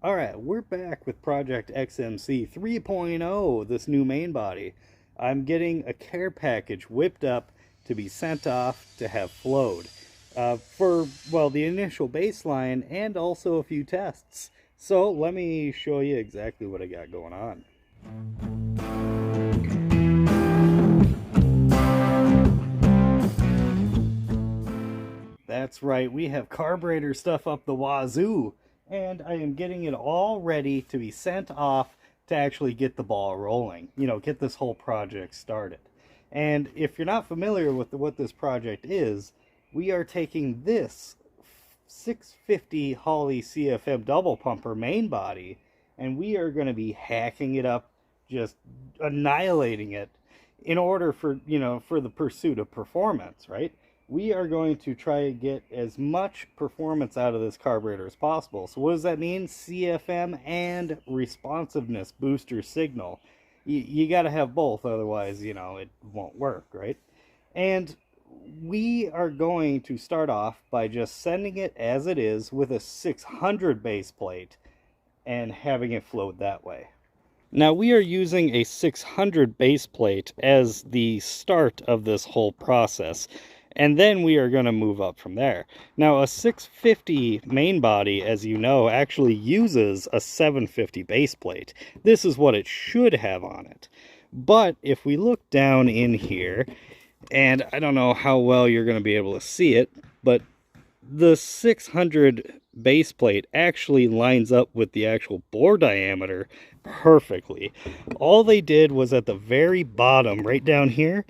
Alright, we're back with Project XMC 3.0, this new main body. I'm getting a care package whipped up to be sent off to have flowed for, well, the initial baseline and also a few tests. So let me show you exactly what I got going on. That's right, we have carburetor stuff up the wazoo. And I am getting it all ready to be sent off to actually get the ball rolling. You know, get this whole project started. And if you're not familiar with what this project is, we are taking this 650 Holley CFM double pumper main body, and we are going to be hacking it up, just annihilating it in order for, you know, for the pursuit of performance, right? We are going to try to get as much performance out of this carburetor as possible. So what does that mean? CFM and responsiveness booster signal. You got to have both, otherwise, you know, it won't work, right? And we are going to start off by just sending it as it is with a 600 base plate and having it float that way. Now we are using a 600 base plate as the start of this whole process. And then we are going to move up from there. Now, a 650 main body, as you know, actually uses a 750 base plate. This is what it should have on it. But if we look down in here, and I don't know how well you're going to be able to see it, but the 600 base plate actually lines up with the actual bore diameter perfectly. All they did was at the very bottom, right down here,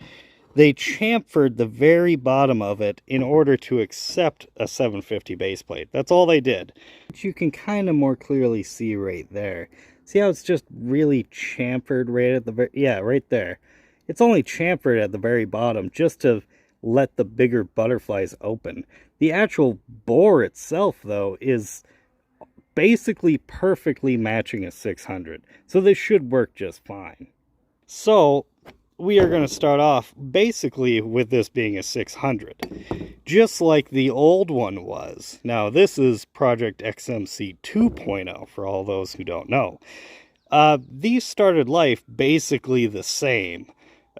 they chamfered the very bottom of it in order to accept a 750 base plate. That's all they did. Which you can kind of more clearly see right there. See how it's just really chamfered right at the very, yeah, right there. It's only chamfered at the very bottom just to let the bigger butterflies open. The actual bore itself, though, is basically perfectly matching a 600. So this should work just fine. So we are going to start off basically with this being a 600, just like the old one was. Now, this is Project XMC 2.0 for all those who don't know. These started life basically the same,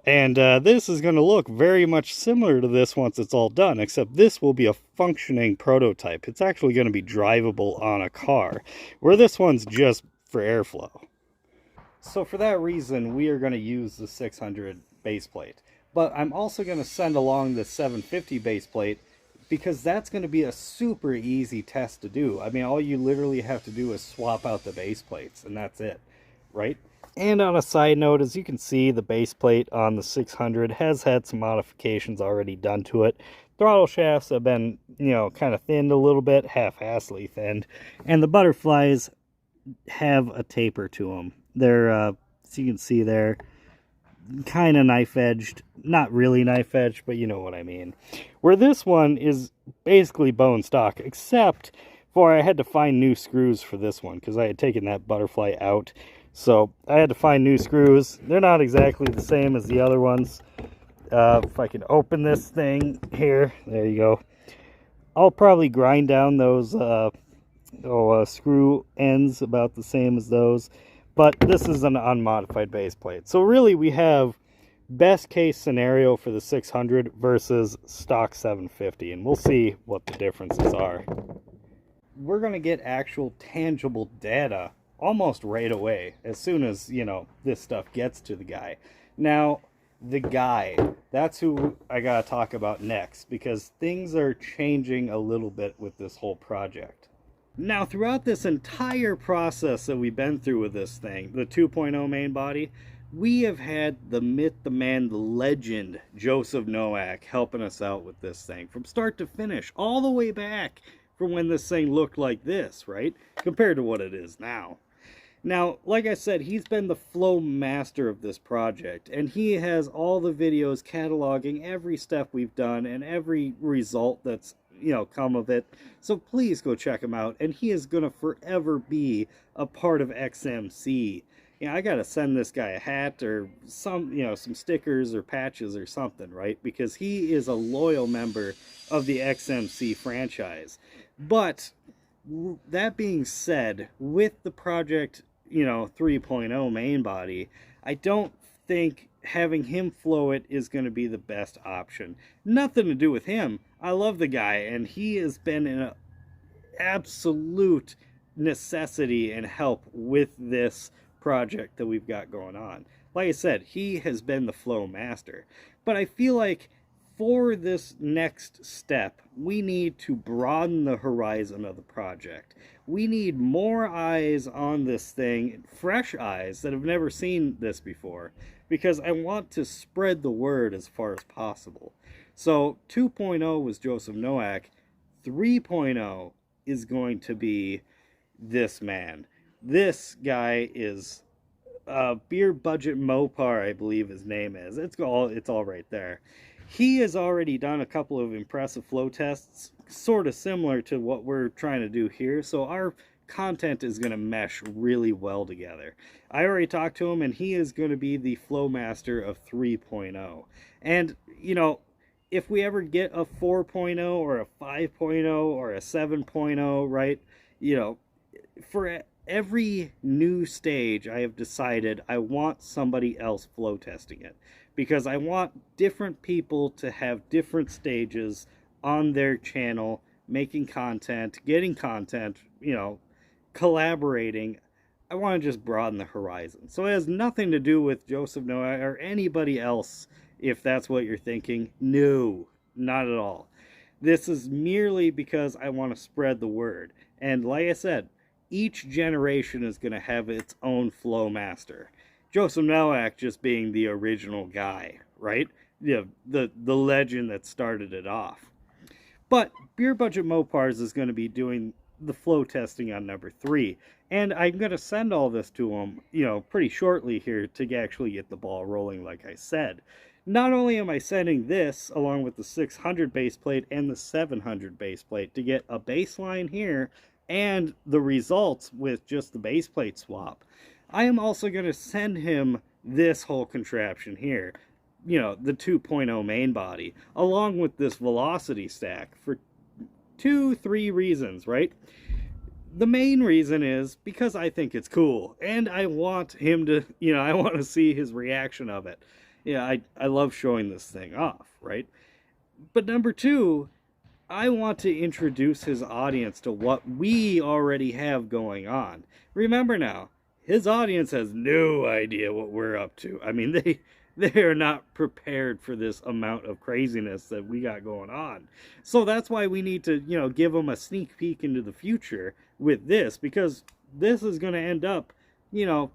and this is going to look very much similar to this once it's all done, except this will be a functioning prototype. It's actually going to be drivable on a car, where this one's just for airflow. So for that reason, we are going to use the 600 base plate. But I'm also going to send along the 750 base plate because that's going to be a super easy test to do. I mean, all you literally have to do is swap out the base plates, and that's it, right? And on a side note, as you can see, the base plate on the 600 has had some modifications already done to it. Throttle shafts have been, you know, kind of thinned a little bit, half-assly thinned, and the butterflies have a taper to them. They're, as you can see there, kind of knife-edged. Not really knife-edged, but you know what I mean. Where this one is basically bone stock, except for I had to find new screws for this one, because I had taken that butterfly out. So I had to find new screws. They're not exactly the same as the other ones. If I can open this thing here, there you go. I'll probably grind down those screw ends about the same as those. But this is an unmodified base plate. So really we have best case scenario for the 600 versus stock 750. And we'll see what the differences are. We're going to get actual tangible data almost right away. As soon as, you know, this stuff gets to the guy. Now, the guy, that's who I got to talk about next. Because things are changing a little bit with this whole project. Now, throughout this entire process that we've been through with this thing, the 2.0 main body, we have had the myth, the man, the legend, Joseph Nowak, helping us out with this thing from start to finish, all the way back from when this thing looked like this, right? Compared to what it is now. Now, like I said, he's been the Flowmaster of this project, and he has all the videos cataloging every step we've done and every result that's, you know, come of it. So please go check him out, and he is gonna forever be a part of XMC. You know, I gotta send this guy a hat or some, you know, some stickers or patches or something, right? Because he is a loyal member of the XMC franchise. But that being said, with the Project, 3.0 main body, I don't think having him flow it is going to be the best option. Nothing to do with him. I love the guy, and he has been an absolute necessity and help with this project that we've got going on. Like I said, he has been the Flowmaster. But I feel like for this next step, we need to broaden the horizon of the project. We need more eyes on this thing, fresh eyes that have never seen this before, because I want to spread the word as far as possible. So 2.0 was Joseph Nowak. 3.0 is going to be this man. This guy is Beer Budget Mopar, I believe his name is. It's all right there. He has already done a couple of impressive flow tests, sort of similar to what we're trying to do here, so our content is going to mesh really well together. I already talked to him, and he is going to be the Flowmaster of 3.0. And, if we ever get a 4.0 or a 5.0 or a 7.0, right, for every new stage, I have decided I want somebody else flow testing it, because I want different people to have different stages on their channel, making content, getting content, collaborating. I want to just broaden the horizon. So it has nothing to do with Joseph Nowak or anybody else, if that's what you're thinking. No, not at all. This is merely because I want to spread the word. And like I said, each generation is going to have its own Flowmaster. Joseph Nowak just being the original guy, right? The legend that started it off. But Beer Budget Mopars is going to be doing the flow testing on number 3. And I'm going to send all this to him, pretty shortly here to actually get the ball rolling, like I said. Not only am I sending this along with the 600 base plate and the 700 base plate to get a baseline here and the results with just the base plate swap, I am also going to send him this whole contraption here, the 2.0 main body, along with this velocity stack for 2-3 reasons, right? The main reason is because I think it's cool, and I want him to, I want to see his reaction of it. I love showing this thing off, right? But number 2, I want to introduce his audience to what we already have going on. Remember now, his audience has no idea what we're up to. I mean, they are not prepared for this amount of craziness that we got going on. So that's why we need to, give them a sneak peek into the future with this, because this is going to end up, now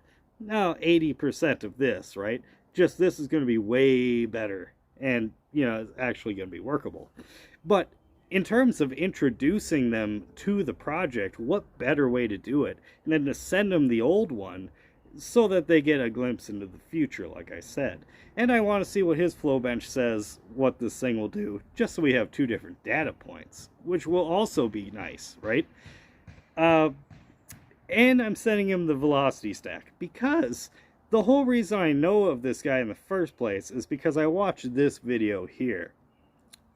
80% of this, right? Just this is going to be way better, and, it's actually going to be workable. But in terms of introducing them to the project, what better way to do it than to send them the old one so that they get a glimpse into the future, like I said. And I want to see what his flow bench says, what this thing will do, just so we have 2 different data points, which will also be nice, right? And I'm sending him the velocity stack, because the whole reason I know of this guy in the first place is because I watched this video here,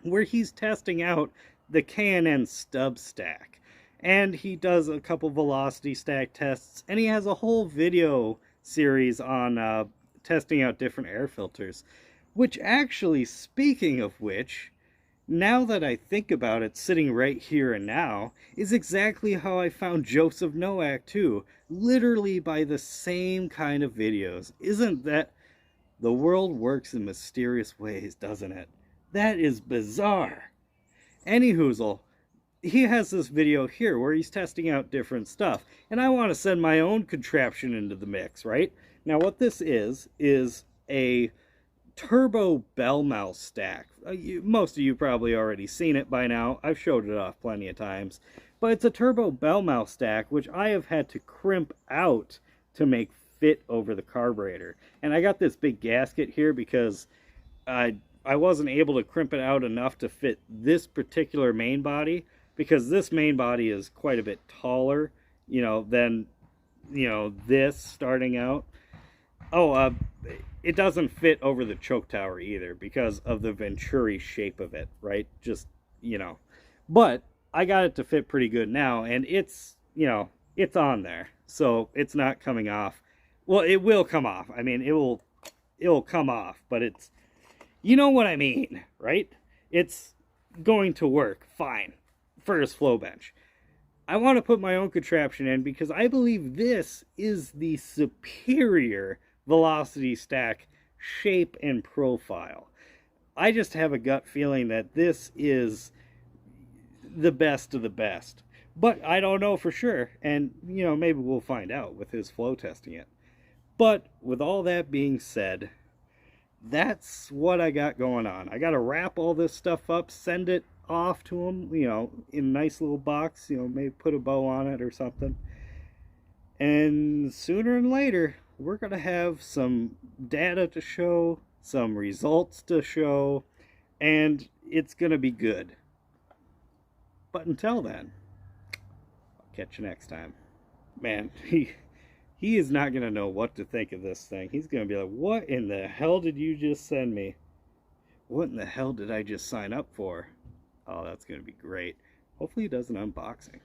where he's testing out the K&N stub stack. And he does a couple velocity stack tests, and he has a whole video series on testing out different air filters. Which actually, speaking of which, now that I think about it, sitting right here and now, is exactly how I found Joseph Nowak too. Literally by the same kind of videos. Isn't that... The world works in mysterious ways, doesn't it? That is bizarre. Anyhoozle, he has this video here where he's testing out different stuff, and I want to send my own contraption into the mix, right? Now what this is a turbo bell mouth stack. Most of you probably already seen it by now. I've showed it off plenty of times. But it's a turbo bell mouth stack, which I have had to crimp out to make fit over the carburetor. And I got this big gasket here because I wasn't able to crimp it out enough to fit this particular main body, because this main body is quite a bit taller, than, this starting out. Oh, it doesn't fit over the choke tower either because of the venturi shape of it, right? Just, But I got it to fit pretty good now, and it's, you know, it's on there. So it's not coming off. Well, it will come off. I mean, it'll come off, but it's, you know what I mean, right? It's going to work fine for his flow bench. I want to put my own contraption in because I believe this is the superior velocity stack shape and profile. I just have a gut feeling that this is the best of the best. But I don't know for sure, and you know, maybe we'll find out with his flow testing it. But with all that being said, that's what I got going on. I got to wrap all this stuff up, send it off to him, you know, in a nice little box, you know, maybe put a bow on it or something. And sooner than later, we're going to have some data to show, some results to show, and it's going to be good. But until then, I'll catch you next time. Man, he is not going to know what to think of this thing. He's going to be like, what in the hell did you just send me? What in the hell did I just sign up for? Oh, that's going to be great. Hopefully he does an unboxing.